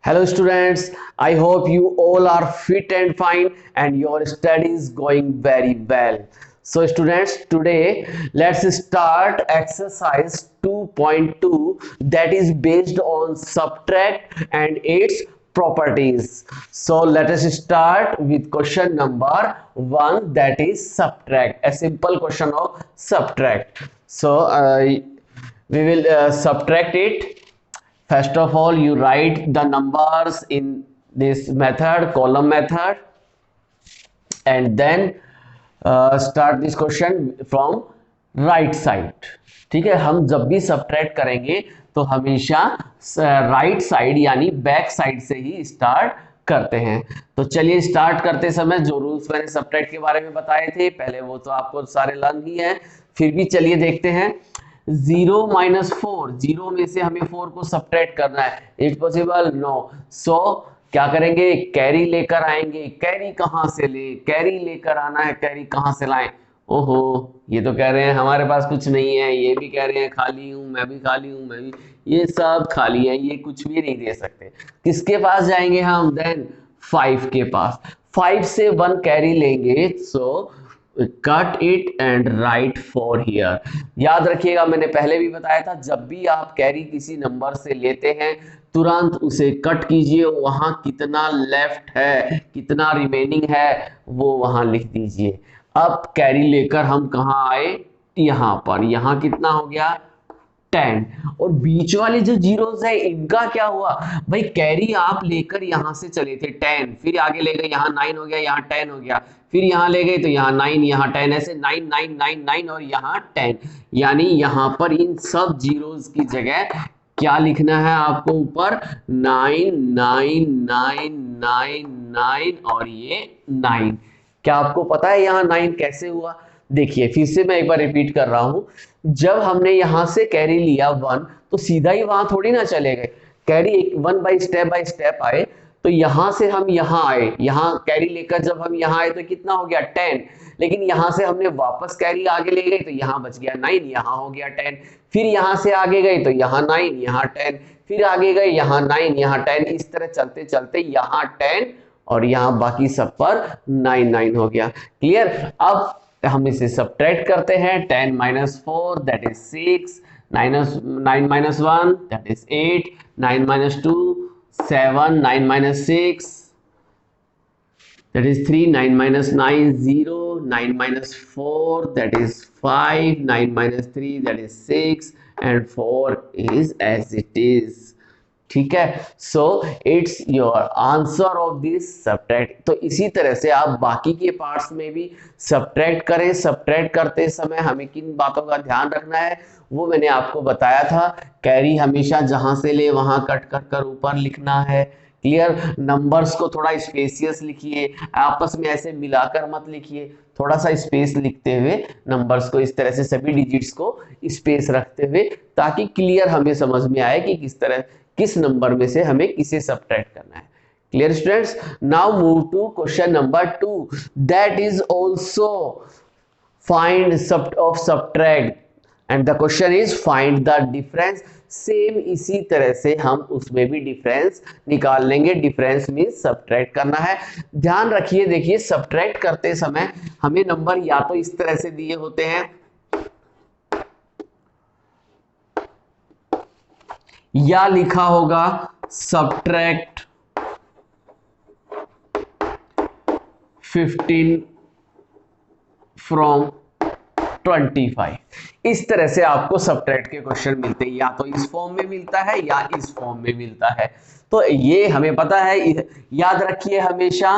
Hello students, I hope you all are fit and fine and your study is going very well. So students, today let's start exercise 2.2 that is based on subtract and its properties. So let us start with question number 1, that is subtract, a simple question of subtract. So we will subtract it. First of all, you write the numbers in this method, column method, and then start this question from right side. ठीक है, हम जब भी subtract करेंगे तो हमेशा right side यानी back side से ही स्टार्ट करते हैं। तो चलिए स्टार्ट करते समय जो रूल्स मैंने सब्ट्रैक्ट के बारे में बताए थे पहले वो तो आपको सारे लर्न ही है, फिर भी चलिए देखते हैं। 0 माइनस 4, 0 में से हमें 4 को सब्ट्रैक्ट करना है, इट पॉसिबल नो। सो क्या करेंगे, कैरी लेकर आएंगे। कैरी कहां से ले, कैरी लेकर आना है, कैरी कहां से लाएं। ओहो, ये तो कह रहे हैं हमारे पास कुछ नहीं है, ये भी कह रहे हैं खाली हूं, मैं भी खाली हूं, मैं भी, ये सब खाली है, ये कुछ भी नहीं दे सकते। किसके पास जाएंगे हम, देन 5 के पास। 5 से 1 कैरी लेंगे, so cut it and write 4 here. याद रखिएगा, मैंने पहले भी बताया था, जब भी आप कैरी किसी नंबर से लेते हैं तुरंत उसे कट कीजिए, वहां कितना लेफ्ट है, कितना रिमेनिंग है वो वहां लिख दीजिए। अब कैरी लेकर हम कहां आए, यहां पर, यहां कितना हो गया 10, और बीच वाले जो जीरोस है इनका क्या हुआ भाई, कैरी आप लेकर यहां से चले थे 10, फिर आगे ले गए, यहाँ 9 हो गया, यहाँ 10 हो गया, फिर यहाँ ले गए तो यहाँ 9, यहाँ 10, ऐसे 9 9 9 9 और यहाँ 10, यानी यहाँ पर इन सब जीरोस की जगह क्या लिखना है आपको, ऊपर 9 9 9 9 9 और ये 9। क्या आपको पता है यहाँ 9 कैसे हुआ? देखिए फिर से मैं एक बार रिपीट कर रहा हूं, जब हमने यहां से कैरी लिया 1 तो सीधा ही वहां थोड़ी ना चले गए, कैरी 1 बाय स्टेप आए, तो यहां से हम यहां आए, यहां कैरी लेकर जब हम यहां आए तो कितना हो गया 10, लेकिन यहां से हमने वापस कैरी आगे ले गए तो यहां बच गया 9, यहां हो गया 10, फिर यहां से आगे गए तो यहां 9, यहां 10, फिर आगे गए यहां 9, यहां 10, इस तरह चलते चलते यहां 10 और यहां बाकी सब पर 9 9 हो गया। क्लियर? अब हम इसे सब्ट्रैक्ट करते हैं, 10 minus 4 that is 6, 9 minus 1 that is 8, 9 minus 2 7, 9 minus 6 that is 3, 9 minus 9 0, 9 minus 4 that is 5, 9 minus 3 that is 6 and 4 is as it is। ठीक है, so it's your answer of this subtract. तो इसी तरह से आप बाकी के पार्ट्स में भी सब्ट्रैक्ट करें। सब्ट्रैक्ट करते समय हमें किन बातों का ध्यान रखना है वो मैंने आपको बताया था। कैरी हमेशा जहां से ले वहां कट कर कर ऊपर लिखना है। क्लियर? नंबर्स को थोड़ा स्पेसियस लिखिए, आपस में ऐसे मिलाकर मत लिखिए, थोड़ा सा स्पेस लिखते हुए नंबर्स को, इस तरह से सभी डिजिट्स को स्पेस रखते हुए, ताकि क्लियर हमें समझ में आए कि किस तरह किस नंबर में से हमें किसे सब्ट्रैक्ट करना है। Clear students? Now move to question number 2, that is also find of subtract and the question is find the difference. Same इसी तरह से हम उसमें भी डिफरेंस निकाल लेंगे। डिफरेंस मींस सब्ट्रैक्ट करना है। ध्यान रखिए, देखिए सब्ट्रैक्ट करते समय हमें नंबर या तो इस तरह से दिए होते हैं या लिखा होगा सब्ट्रैक्ट 15 फ्रॉम 25। इस तरह से आपको सब्ट्रैक्ट के क्वेश्चन मिलते हैं, या तो इस फॉर्म में मिलता है या इस फॉर्म में मिलता है। तो ये हमें पता है, याद रखिए हमेशा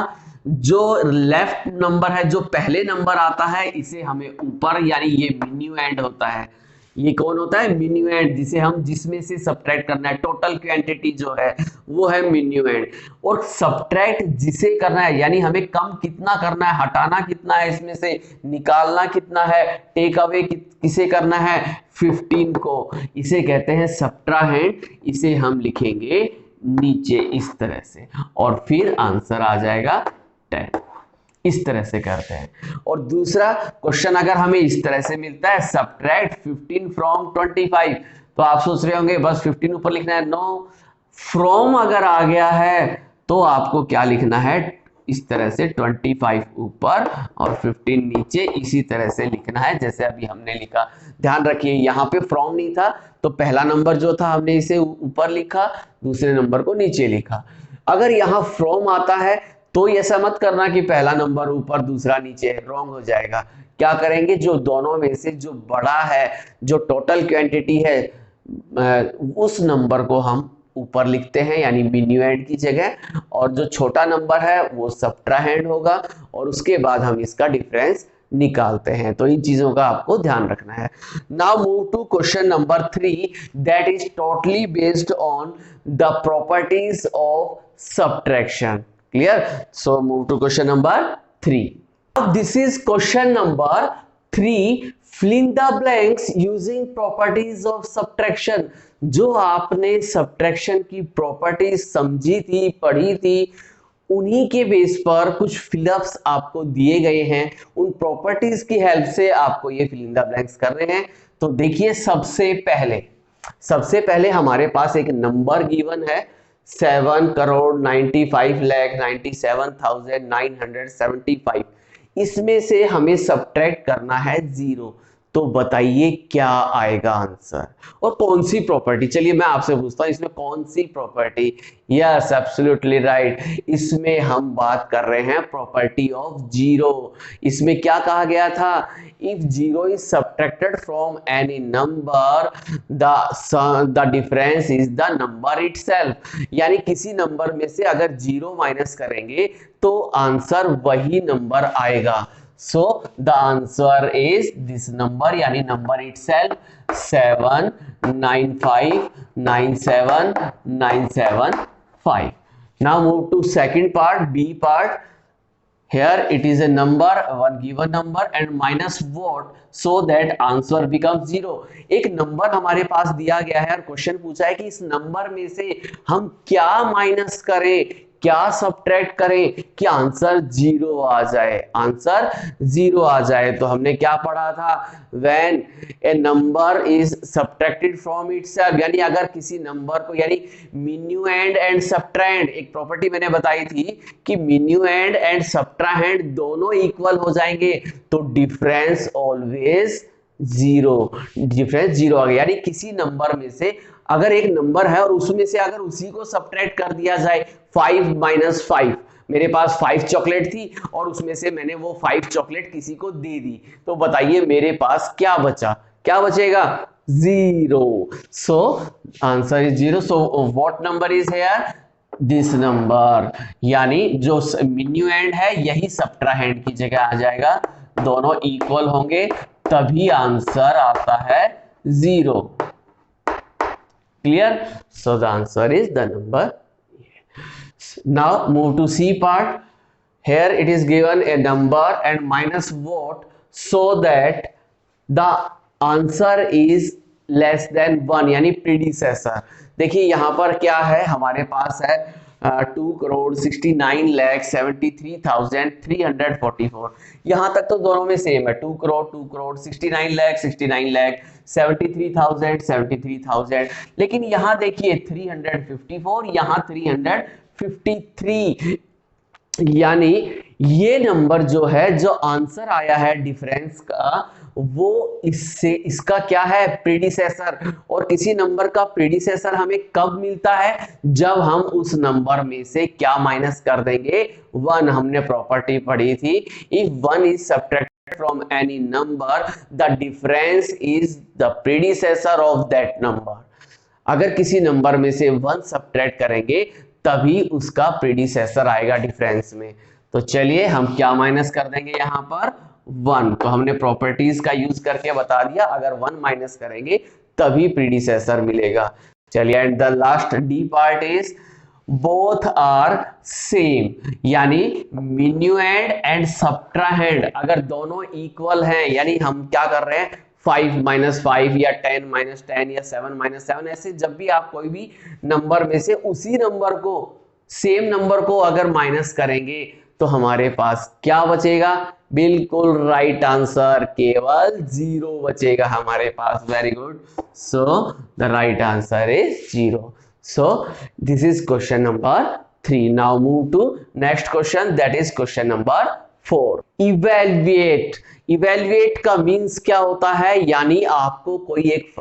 जो लेफ्ट नंबर है, जो पहले नंबर आता है, इसे हमें ऊपर, यानी ये मिन्यूएंड होता है। ये कौन होता है? मिन्यूएंड, जिसे हम जिसमें से सब्ट्रैक्ट करना है, टोटल क्वांटिटी जो है वो है मिन्यूएंड। और सब्ट्रैक्ट जिसे करना है, यानी हमें कम कितना करना है, हटाना कितना है, इसमें से निकालना कितना है, टेक अवे किसे करना है, 15 को, इसे कहते हैं सब्ट्राहेंड। इसे हम लिखेंगे नीचे इस तरह से और फिर आंसर आ जाएगा 10। इस तरह से करते हैं। और दूसरा क्वेश्चन अगर हमें इस तरह से मिलता है, सब्ट्रैक्ट 15 फ्रॉम 25, तो आप सोच रहे होंगे बस 15 ऊपर लिखना है। नो, फ्रॉम अगर आ गया है तो आपको क्या लिखना है, इस तरह से 25 ऊपर और 15 नीचे, इसी तरह से लिखना है जैसे अभी हमने लिखा। ध्यान रखिए यहाँ पे फ्रॉम नहीं था तो पहला नंबर जो था हमने इसे ऊपर लिखा, दूसरे नंबर को नीचे लिखा। अगर यहाँ फ्रॉम आता है तो ऐसा मत करना कि पहला नंबर ऊपर दूसरा नीचे, रॉन्ग हो जाएगा। क्या करेंगे, जो दोनों में से जो बड़ा है, जो टोटल क्वांटिटी है, उस नंबर को हम ऊपर लिखते हैं यानी मिन्यूएंड की जगह, और जो छोटा नंबर है वो सबट्राहेंड होगा, और उसके बाद हम इसका डिफरेंस निकालते हैं। तो इन चीजों का आपको ध्यान रखना है। Now move to question number 3 that is totally based on the properties of subtraction. Clear? So move to question number 3। Now this is question number 3. Fill in the blanks using properties of subtraction. जो आपने subtraction की properties समझी थी, पढ़ी थी, उन्हीं के base पर कुछ फिलअप्स आपको दिए गए हैं। उन प्रॉपर्टीज की हेल्प से आपको ये फिल इन द ब्लैंक्स करने हैं। तो देखिए, सबसे पहले हमारे पास एक नंबर गिवन है 7,95,97,975। इसमें से हमें सब्ट्रैक्ट करना है 0। तो बताइए क्या आएगा आंसर, और कौन सी प्रॉपर्टी। चलिए मैं आपसे पूछता हूं, इसमें कौन सी प्रॉपर्टी। यस, एब्सोल्युटली राइट, इसमें हम बात कर रहे हैं प्रॉपर्टी ऑफ जीरो। इसमें क्या कहा गया था, if zero is subtracted from any number the difference is the number itself. यानी किसी नंबर में से अगर जीरो माइनस करेंगे तो आंसर वही नंबर आएगा। So the answer is this number, यानी number itself 795979775. Now move to second part, B part. Here it is a number, one given number and minus what so that answer becomes 0. एक number हमारे पास दिया गया है और question पूछा है कि इस नंबर में से हम क्या माइनस करें, क्या सब्ट्रैक्ट करें कि आंसर 0 आ जाए, आंसर 0 आ जाए। तो हमने क्या पढ़ा था, when A number is subtracted from itself, यानी अगर किसी नंबर को, यानी मिन्यूएंड एंड सब्ट्राहेंड, एक प्रॉपर्टी मैंने बताई थी कि मिन्यूएंड एंड सब्ट्राहेंड दोनों इक्वल हो जाएंगे तो डिफरेंस ऑलवेज 0, डिफरेंस 0 आ गया। यानी किसी नंबर में से अगर एक नंबर है और उसमें से अगर उसी को सब्ट्रैक्ट कर दिया जाए, 5 माइनस 5, मेरे पास 5 चॉकलेट थी और उसमें से मैंने वो 5 चॉकलेट किसी को दे दी, तो बताइए मेरे पास क्या बचा, क्या बचेगा, 0। So answer is 0। So what number is here, this number, यानी जो मिन्यूएंड है यही सब्ट्राहेंड की जगह आ जाएगा, दोनों इक्वल होंगे तभी आंसर आता है 0। Clear? So the answer is the number. Now move to C part. Here it is given a number and minus what so that the answer is less than 1, यानी predecessor। देखिए यहाँ पर क्या है, हमारे पास है 2,69,73,344। यहाँ तक तो दोनों में सेम है, 2 करोड़ 69,69,73,000 लेकिन यहाँ देखिए 354, यहाँ 353, यानी ये नंबर जो है, जो आंसर आया है डिफरेंस का, वो इससे इसका क्या है, प्रीडिसेसर। और किसी नंबर का प्रीडिसेसर हमें कब मिलता है, जब हम उस नंबर में से क्या माइनस कर देंगे, 1। हमने प्रॉपर्टी पढ़ी थी, if 1 is subtracted from any number the difference is the predecessor of that number. अगर किसी नंबर में से 1 सब्ट्रैक्ट करेंगे तभी उसका प्रीडिसेसर आएगा डिफरेंस में। तो चलिए हम क्या माइनस कर देंगे यहाँ पर, 1। तो हमने प्रॉपर्टीज का यूज करके बता दिया, अगर 1 माइनस करेंगे तभी प्रीडिसेसर मिलेगा। चलिए, and the last D part is both are same, यानी मिन्यूएंड एंड सब्ट्राहेंड अगर दोनों इक्वल हैं, यानी हम क्या कर रहे हैं, 5 माइनस 5 या 10 माइनस 10 या 7 माइनस 7, ऐसे जब भी आप कोई भी नंबर में से उसी नंबर को, सेम नंबर को अगर माइनस करेंगे तो हमारे पास क्या बचेगा, बिल्कुल राइट आंसर, केवल 0 बचेगा हमारे पास। Very good, so the right answer is 0। So this is question number 3. Now move to next question, that is question number 4. Evaluate का मीन्स क्या होता है, यानी आपको कोई एक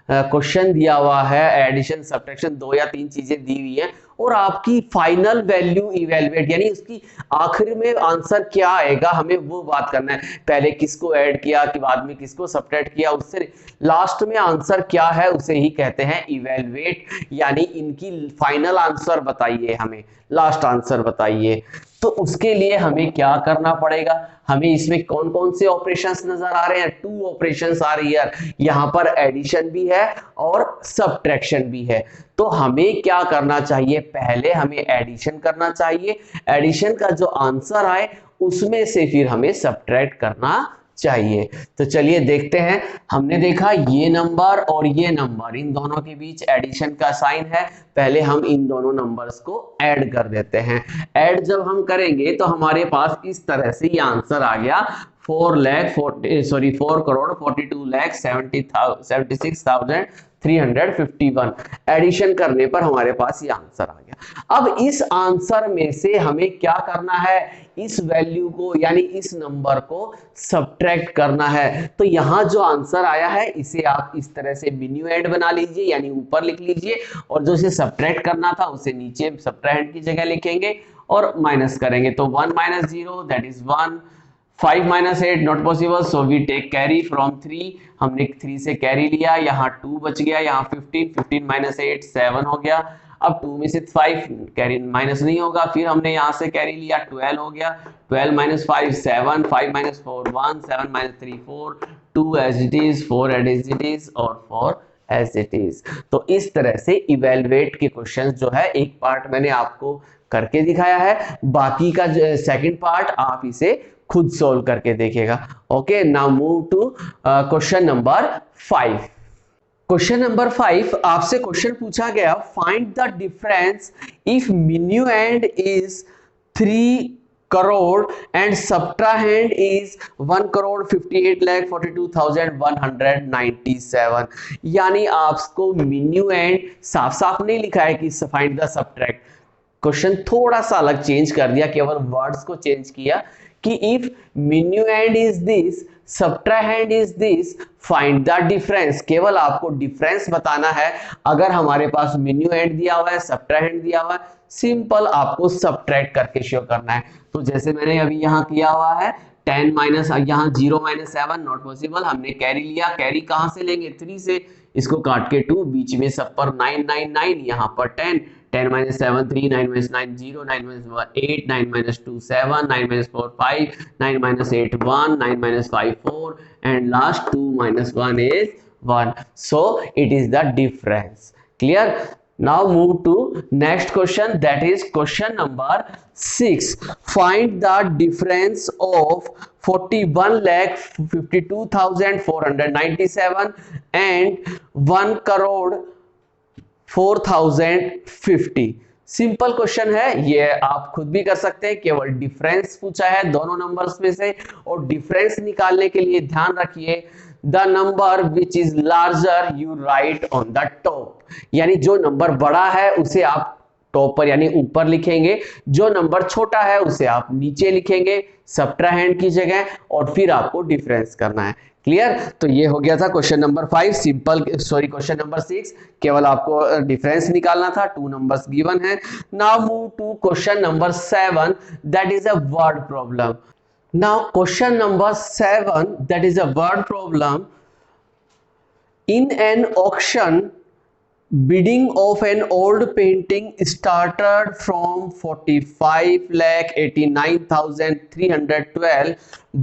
क्वेश्चन दिया हुआ है, एडिशन सब्ट्रैक्शन 2 या 3 चीजें दी हुई हैं और आपकी फाइनल वैल्यू इवेलुएट यानी उसकी आखिर में आंसर क्या आएगा, हमें वो बात करना है। पहले किसको ऐड किया कि बाद में किसको सब्ट्रैक्ट किया, उससे लास्ट में आंसर क्या है उसे ही कहते हैं इवेलुएट, यानी इनकी फाइनल आंसर बताइए, हमें लास्ट आंसर बताइए। तो उसके लिए हमें क्या करना पड़ेगा, हमें इसमें कौन कौन से ऑपरेशंस नजर आ रहे हैं, 2 ऑपरेशंस आ रही है, यहां पर एडिशन भी है और सब्ट्रैक्शन भी है। तो हमें क्या करना चाहिए, पहले हमें एडिशन करना चाहिए, एडिशन का जो आंसर आए उसमें से फिर हमें सब्ट्रैक्ट करना चाहिए। तो चलिए देखते हैं। हमने देखा ये नंबर और ये नंबर, इन दोनों के बीच एडिशन का साइन है, पहले हम इन दोनों नंबर्स को ऐड कर देते हैं। ऐड जब हम करेंगे तो हमारे पास इस तरह से ये आंसर आ गया 4 करोड़ 42 लाख 76,351। एडिशन करने पर हमारे पास ये आंसर आ गया। अब इस आंसर में से हमें क्या करना है, इस वैल्यू को यानी इस नंबर को सब्ट्रैक्ट करना है। तो यहां जो आंसर आया है इसे आप इस तरह से मिन्यूएंड बना लीजिए, यानी ऊपर लिख लीजिए, और जो इसे सब्ट्रैक्ट करना था उसे नीचे सब्ट्रैक्ट की जगह लिखेंगे और माइनस करेंगे। तो 1 - 0 that is 1, 5 - 8 not possible, so we take carry from 3, हमने 3 से कैरी लिया, यहाँ 2 बच गया, यहाँ 15 - 8 7 हो गया। अब 2 में से 5 कैरी माइनस नहीं होगा, फिर हमने यहाँ से कैरी लिया 12 हो गया, 12 - 5 7, 5 - 4 1, 7 - 3 4, 2 as it is, 4 as it is और 4 एज इट इज। तो इस तरह से इवेलुएट के क्वेश्चन जो है, एक पार्ट मैंने आपको करके दिखाया है, बाकी का सेकंड पार्ट आप इसे खुद सोल्व करके देखिएगा। Okay, now move to question number 5। Question number 5 आपसे क्वेश्चन पूछा गया, find the difference if minuend is 3 crore and subtrahend is 1 crore 58,42,197। यानी आपको मिन्यूएंड साफ साफ नहीं लिखा है कि फाइंड द सब्ट्रैक्ट, क्वेश्चन थोड़ा सा अलग चेंज कर दिया, केवल वर्ड्स को चेंज किया कि if minuend is this, subtrahend is this, find the difference। केवल आपको डिफरेंस बताना है। अगर हमारे पास minuend दिया हुआ है, subtrahend दिया हुआ है, सिंपल आपको सब्ट्रैक्ट करके शो करना है। तो जैसे मैंने अभी यहाँ किया हुआ है 10 माइनस, यहाँ 0 - 7 नॉट पॉसिबल, हमने कैरी लिया, कैरी कहां से लेंगे 3 से, इसको काट के 2, बीच में सब पर 9 9 9, यहाँ पर 10 10 - 7 3, 9 - 9 0, 9 - 1 8, 9 - 2 7, 9 - 4 5, 9 - 8 1, 9 - 5 4, and last 2 - 1 is 1. So it is the difference. Clear? Now move to next question, that is question number 6. Find the difference of 41,52,497 and 1 crore 4,050। Simple question है ये, आप खुद भी कर सकते हैं, केवल डिफरेंस पूछा है दोनों नंबर्स में से। और डिफरेंस निकालने के लिए ध्यान रखिए, the number which is larger you right on the top, यानी जो नंबर बड़ा है उसे आप टॉप पर यानी ऊपर लिखेंगे, जो नंबर छोटा है उसे आप नीचे लिखेंगे सब्ट्राहेंड की जगह, और फिर आपको डिफरेंस करना है। क्लियर? तो ये हो गया था question number 5, simple, sorry question number 6, केवल आपको डिफरेंस निकालना था, 2 नंबर्स गिवन है। Now move to question number 7, that is a word problem. Now question number 7, that is a word problem. In an auction, bidding of an old painting started from 45,89,312,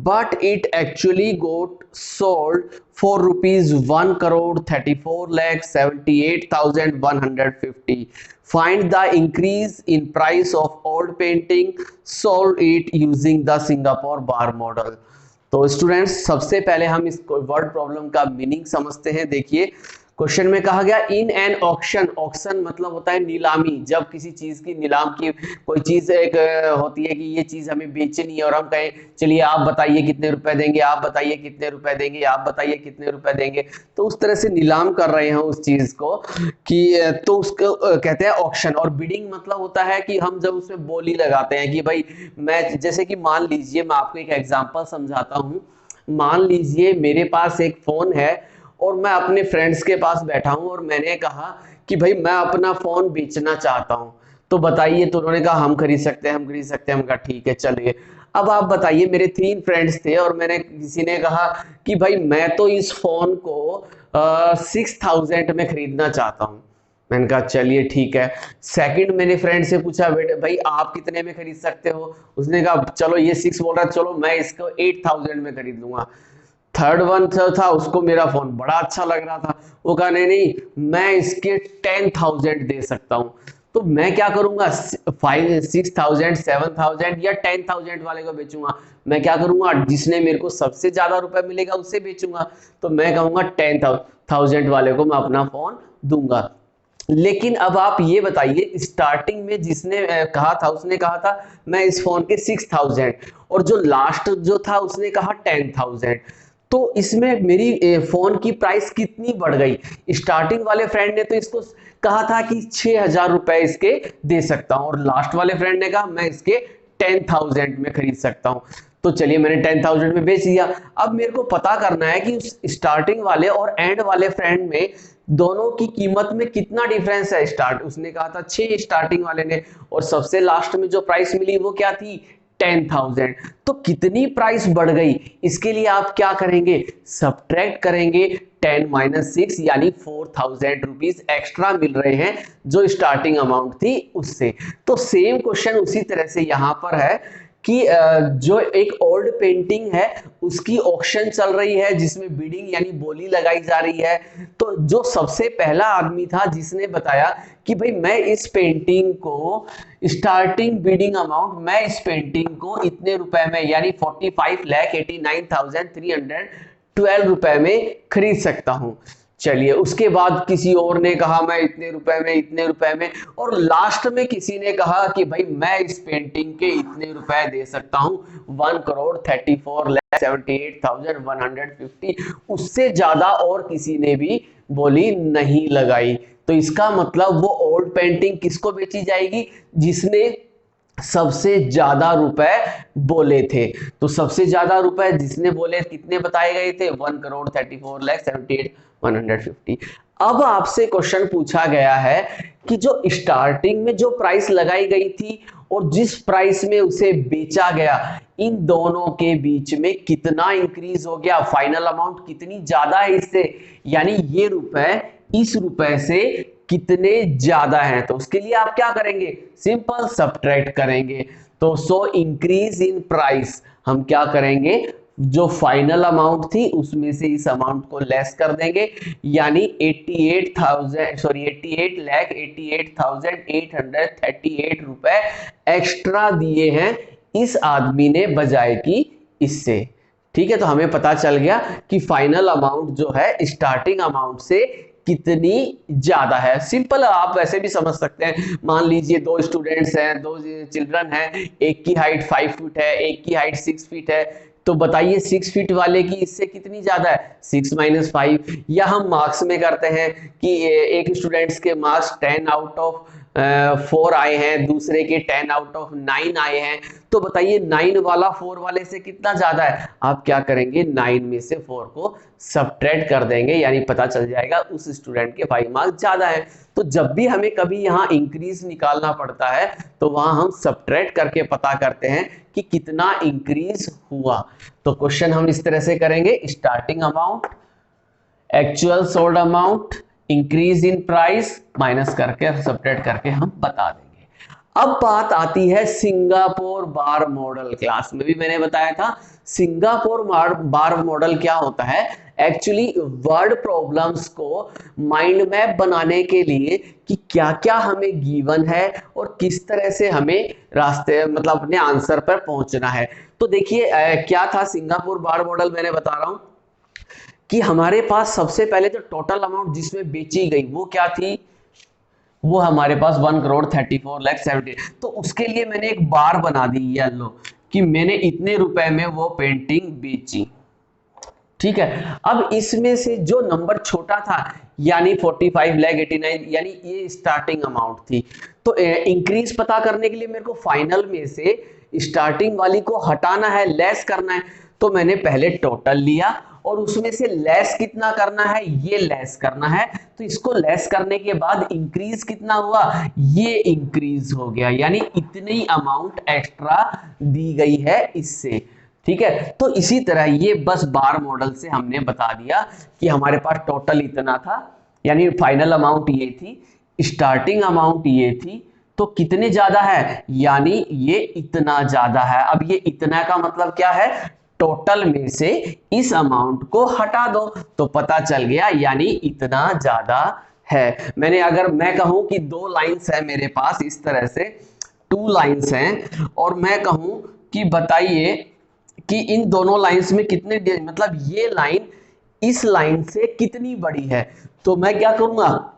but it actually got sold for rupees 1 crore 34,78,150. Find the increase in price of old painting, solve it using the Singapore bar model। तो students सबसे पहले हम इस word problem का meaning समझते हैं। देखिए, question में कहा गया इन एन ऑक्शन, ऑक्शन मतलब होता है नीलामी, जब किसी चीज की नीलाम की कोई चीज एक होती है कि ये चीज हमें बेचनी है और हम कहें चलिए आप बताइए कितने रुपए देंगे, आप बताइए कितने रुपए देंगे, आप बताइए कितने रुपए देंगे, तो उस तरह से नीलाम कर रहे हैं उस चीज को कि तो उसको कहते हैं ऑक्शन। और बिडिंग मतलब होता है कि हम जब उसमें बोली लगाते हैं कि भाई मैं, जैसे कि मान लीजिए मैं आपको एक एग्जांपल समझाता हूँ। मान लीजिए मेरे पास एक फोन है और मैं अपने फ्रेंड्स के पास बैठा हूं और मैंने कहा कि भाई मैं अपना फोन बेचना चाहता हूं, तो बताइए। तो उन्होंने कहा हम खरीद सकते हैं, हम खरीद सकते हैं। हम कहा ठीक है चलिए। अब आप बताइए, मेरे 3 फ्रेंड्स थे और मैंने, किसी ने कहा कि भाई मैं तो इस फोन को 6000 में खरीदना चाहता हूं। मैंने कहा चलिए ठीक है। सेकंड मैंने फ्रेंड से पूछा बेटे भाई आप कितने में खरीद सकते हो? उसने कहा चलो ये 6 बोल रहा है, चलो मैं इसको 8000 में खरीद लूंगा। थर्ड वन था, उसको मेरा फोन बड़ा अच्छा लग रहा था, वो कहा नहीं नहीं मैं इसके 10,000 दे सकता हूं। तो मैं क्या करूंगा, 6,000 7,000 या 10,000 वाले को बेचूंगा। मैं क्या करूंगा, जिसने मेरे को सबसे ज्यादा रुपए मिलेगा उससे बेचूंगा। तो मैं कहूंगा 10,000 वाले को मैं अपना फोन दूंगा। लेकिन अब आप ये बताइए, स्टार्टिंग में जिसने कहा था उसने कहा था मैं इस फोन के 6,000, और जो लास्ट जो था उसने कहा 10,000। तो इसमें मेरी फोन की प्राइस कितनी बढ़ गई? स्टार्टिंग वाले फ्रेंड ने तो इसको कहा था कि 6,000 रुपए इसके दे सकता हूं, और लास्ट वाले फ्रेंड ने कहा मैं इसके 10,000 में खरीद सकता हूं। तो चलिए मैंने 10,000 में बेच दिया। अब मेरे को पता करना है कि स्टार्टिंग वाले और एंड वाले फ्रेंड में दोनों की कीमत में कितना डिफरेंस है। स्टार्ट उसने कहा था 6 स्टार्टिंग वाले ने, और सबसे लास्ट में जो प्राइस मिली वो क्या थी, 10,000। तो कितनी प्राइस बढ़ गई? इसके लिए आप क्या करेंगे, सब्ट्रैक्ट करेंगे 10 - 6, यानी 4,000 रुपीज एक्स्ट्रा मिल रहे हैं जो स्टार्टिंग अमाउंट थी उससे। तो सेम क्वेश्चन उसी तरह से यहां पर है कि जो एक ओल्ड पेंटिंग है उसकी ऑक्शन चल रही है जिसमें बिडिंग यानी बोली लगाई जा रही है। तो जो सबसे पहला आदमी था जिसने बताया कि भाई मैं इस पेंटिंग को स्टार्टिंग बिडिंग अमाउंट, मैं इस पेंटिंग को इतने रुपए में यानी 45,89,312 रुपए में खरीद सकता हूं। चलिए उसके बाद किसी और ने कहा मैं इतने रुपए में, इतने रुपए में, और लास्ट में किसी ने कहा कि भाई मैं इस पेंटिंग के इतने रुपए दे सकता हूं, 1,34,78,150। उससे ज्यादा और किसी ने भी बोली नहीं लगाई। तो इसका मतलब वो ओल्ड पेंटिंग किसको बेची जाएगी, जिसने सबसे ज्यादा रुपए बोले थे। तो सबसे ज्यादा रुपए जिसने बोले कितने बताए गए थे, 1,34,78,150। अब आपसे क्वेश्चन पूछा गया है कि जो स्टार्टिंग में जो प्राइस लगाई गई थी और जिस प्राइस में उसे बेचा गया, इन दोनों के बीच में कितना इंक्रीज हो गया, फाइनल अमाउंट कितनी ज्यादा है इससे, यानी ये रुपए इस रुपए से कितने ज्यादा हैं। तो उसके लिए आप क्या करेंगे, सिंपल सब्ट्रैक्ट करेंगे। तो सो इंक्रीज इन प्राइस, हम क्या करेंगे, जो फाइनल अमाउंट थी उसमें से इस अमाउंट को लेस कर देंगे, यानी 88,88,838 रुपए एक्स्ट्रा दिए हैं इस आदमी ने बजाय कि इससे। ठीक है, तो हमें पता चल गया कि फाइनल अमाउंट जो है स्टार्टिंग अमाउंट से कितनी ज्यादा है। सिंपल, आप वैसे भी समझ सकते हैं। मान लीजिए 2 स्टूडेंट्स हैं, 2 चिल्ड्रन हैं, एक की हाइट 5 फीट है, एक की हाइट 6 फीट है। तो बताइए 6 फीट वाले की इससे कितनी ज्यादा है, 6 - 5। या हम मार्क्स में करते हैं कि एक स्टूडेंट्स के मार्क्स 10 आउट ऑफ 4 आए हैं, दूसरे के 10 आउट ऑफ 9 आए हैं। तो बताइए 9 वाला 4 वाले से कितना ज्यादा है। आप क्या करेंगे, 9 में से 4 को सब्ट्रैक्ट कर देंगे, यानी पता चल जाएगा उस स्टूडेंट के 5 मार्क्स ज्यादा है। तो जब भी हमें कभी यहाँ इंक्रीज निकालना पड़ता है तो वहां हम सब्ट्रैक्ट करके पता करते हैं कि कितना इंक्रीज हुआ। तो क्वेश्चन हम इस तरह से करेंगे, starting amount, actual sold amount, increase in price, minus करके सब्ट्रैक्ट करके हम बता देंगे। अब बात आती है सिंगापुर बार मॉडल। क्लास में भी मैंने बताया था सिंगापुर बार मॉडल क्या होता है। एक्चुअली वर्ड प्रॉब्लम्स को माइंड मैप बनाने के लिए कि क्या क्या हमें गिवन है और किस तरह से हमें रास्ते मतलब अपने आंसर पर पहुंचना है। तो देखिए क्या था सिंगापुर बार मॉडल, मैंने बता रहा हूं कि हमारे पास सबसे पहले तो टोटल अमाउंट जिसमें बेची गई वो क्या थी, वो हमारे पास 1,34,70,000। तो उसके लिए मैंने एक बार बना दी येलो कि मैंने इतने रुपए में वो पेंटिंग बेची। ठीक है, अब इसमें से जो नंबर छोटा था यानी 45,89,000 यानी ये स्टार्टिंग अमाउंट थी। तो इंक्रीज पता करने के लिए मेरे को फाइनल में से स्टार्टिंग वाली को हटाना है, लेस करना है। तो मैंने पहले टोटल लिया और उसमें से लेस कितना करना है, ये लेस करना है। तो इसको लेस करने के बाद इंक्रीज कितना हुआ, ये इंक्रीज हो गया, यानी इतनी अमाउंट एक्स्ट्रा दी गई है इससे। ठीक है, तो इसी तरह ये बस बार मॉडल से हमने बता दिया कि हमारे पास टोटल इतना था, यानी फाइनल अमाउंट ये थी, स्टार्टिंग अमाउंट ये थी, तो कितने ज्यादा है, यानी ये इतना ज्यादा है। अब ये इतना का मतलब क्या है, टोटल में से इस अमाउंट को हटा दो तो पता चल गया, यानी इतना ज्यादा है। अगर मैं कहूं कि दो लाइंस है मेरे पास, इस तरह से 2 लाइंस हैं, और मैं कहूं कि बताइए कि इन दोनों लाइंस में कितने, मतलब ये लाइन इस लाइन से कितनी बड़ी है, तो मैं क्या करूंगा,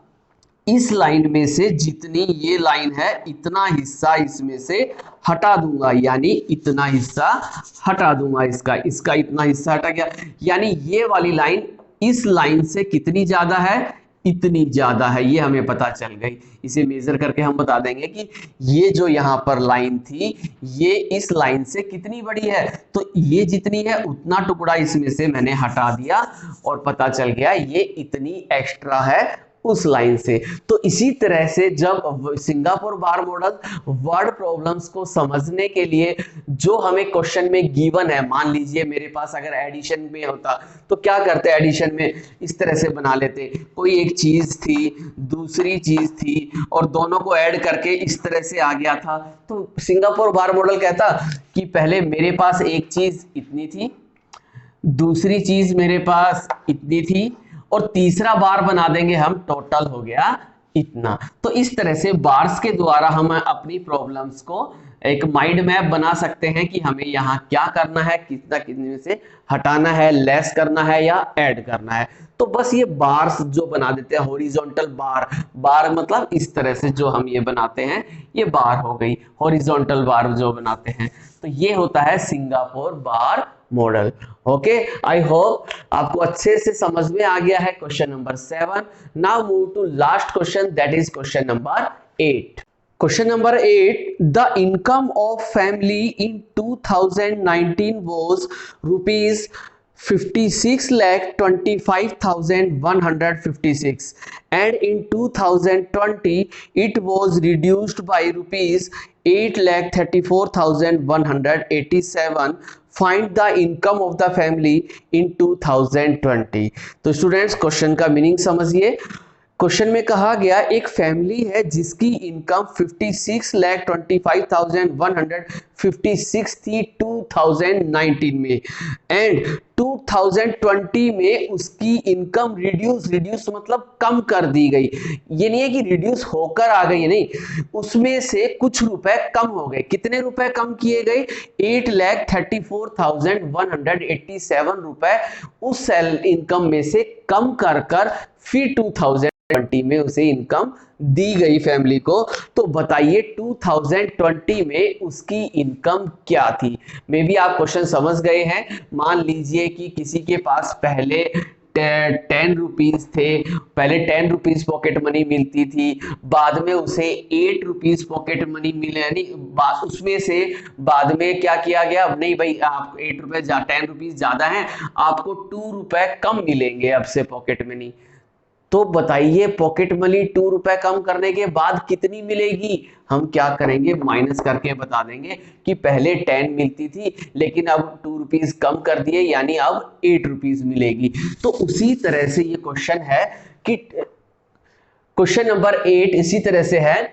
इस लाइन में से जितनी ये लाइन है इतना हिस्सा इसमें से हटा दूंगा, यानी इतना हिस्सा हटा दूंगा, इसका इतना हिस्सा हटा गया, यानी ये वाली लाइन इस लाइन से कितनी ज्यादा है, इतनी ज्यादा है, ये हमें पता चल गई। इसे मेजर करके हम बता देंगे कि ये जो यहां पर लाइन थी ये इस लाइन से कितनी बड़ी है, तो ये जितनी है उतना टुकड़ा इसमें से मैंने हटा दिया और पता चल गया ये इतनी एक्स्ट्रा है उस लाइन से। तो इसी तरह से जब Singapore bar model word problems को समझने के लिए जो हमें क्वेश्चन में गिवन है, मान लीजिए मेरे पास अगर एडिशन में होता तो क्या करते, एडिशन में इस तरह से बना लेते, कोई एक चीज थी दूसरी चीज थी और दोनों को ऐड करके इस तरह से आ गया था। तो सिंगापुर बार मॉडल कहता कि पहले मेरे पास एक चीज इतनी थी, दूसरी चीज मेरे पास इतनी थी, और तीसरा बार बना देंगे हम, टोटल हो गया इतना। तो इस तरह से बार्स के द्वारा हम अपनी प्रॉब्लम्स को एक माइंड मैप बना सकते हैं कि हमें यहाँ क्या करना है, कितना कितने में से हटाना है, लेस करना है या ऐड करना है। तो बस ये बार्स जो बना देते हैं, हॉरिजॉन्टल बार, बार मतलब इस तरह से जो हम ये बनाते हैं ये बार हो गई, हॉरिजॉन्टल बार जो बनाते हैं, तो ये होता है Singapore bar model. Okay, I hope आपको अच्छे से समझ में आ गया है question number 7। Now move to last question, that is question number 8। Question number 8. The income of family in 2019 was rupees 56,25,156 and in 2020 it was reduced by rupees 8,34,187. Find the income of the family in 2020. तो students question का meaning समझिए। Question में कहा गया एक family है जिसकी income 56,25,156 थी 2019 में, एंड 2020 में उसकी इनकम रिड्यूस मतलब कम कर दी गई। ये नहीं है कि रिड्यूस होकर आ गई, नहीं, उसमें से कुछ रुपए कम हो गए। कितने रुपए कम किए गए, 8,34,187 रुपए उस इनकम में से कम कर फिर 2020 में उसे इनकम दी गई फैमिली को। तो बताइए 2020 में उसकी इनकम क्या थी। मे बी आप क्वेश्चन समझ गए हैं। मान लीजिए कि किसी के पास पहले 10 रुपीज थे, पहले 10 रुपीज पॉकेट मनी मिलती थी, बाद में उसे 8 रुपीज पॉकेट मनी मिले, यानी उसमें से बाद में क्या किया गया, अब नहीं भाई आपको 8 रुपए 10 रुपीज ज्यादा हैं, आपको 2 रुपए कम मिलेंगे अब से पॉकेट मनी। तो बताइए पॉकेट मनी 2 रुपए कम करने के बाद कितनी मिलेगी। हम क्या करेंगे, माइनस करके बता देंगे कि पहले 10 मिलती थी लेकिन अब 2 रुपीज कम कर दिए, यानी अब 8 रुपीज मिलेगी। तो उसी तरह से ये क्वेश्चन है कि क्वेश्चन नंबर 8 इसी तरह से है,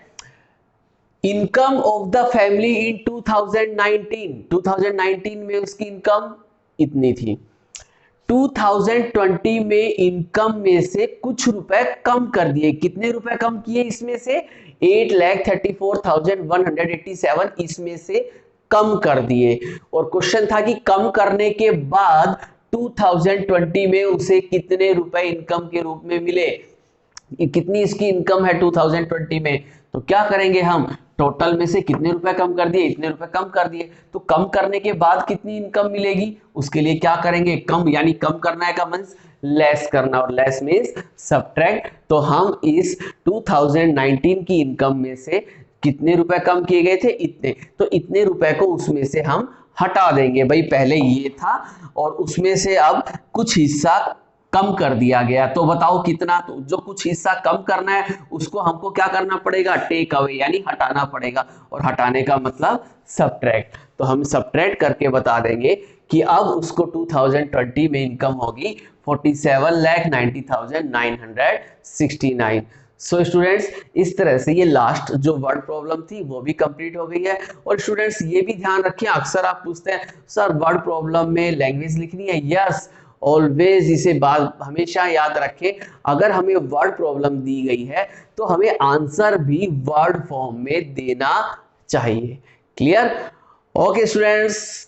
income of the family in 2019 में उसकी इनकम इतनी थी, 2020 में इनकम में से कुछ रुपए कम कर दिए। कितने रुपए कम किए, इसमें से 8,34,187 इसमें से कम कर दिए। और क्वेश्चन था कि कम करने के बाद 2020 में उसे कितने रुपए इनकम के रूप में मिले, कितनी इसकी इनकम है 2020 में। तो क्या करेंगे हम, टोटल में से कितने रुपए कम कर दिए, इतने रुपए कम कर दिए, तो कम करने के बाद कितनी इनकम मिलेगी, उसके लिए क्या करेंगे, कम, यानी कम करना है का मींस लेस करना, और लेस मींस सब्ट्रैक्ट। तो हम इस 2019 की इनकम में से कितने रुपए कम किए गए थे, इतने, तो इतने रुपए को उसमें से हम हटा देंगे। भाई पहले ये था और उसमें से अब कुछ हिस्सा कम कर दिया गया, तो बताओ कितना। तो जो कुछ हिस्सा कम करना है उसको हमको क्या करना पड़ेगा, टेक अवे, यानी हटाना पड़ेगा, और हटाने का मतलब सब्ट्रैक्ट। तो हम सब्ट्रैक्ट करके बता देंगे कि अब उसको 2020 में इनकम होगी 47,90,969। सो स्टूडेंट्स, इस तरह से ये लास्ट जो वर्ड प्रॉब्लम थी वो भी कंप्लीट हो गई है। और स्टूडेंट्स ये भी ध्यान रखें, अक्सर आप पूछते हैं सर वर्ड प्रॉब्लम में लैंग्वेज लिखनी है। यस, ऑलवेज इसे बात हमेशा याद रखें, अगर हमें वर्ड प्रॉब्लम दी गई है तो हमें आंसर भी वर्ड फॉर्म में देना चाहिए। क्लियर? Okay students,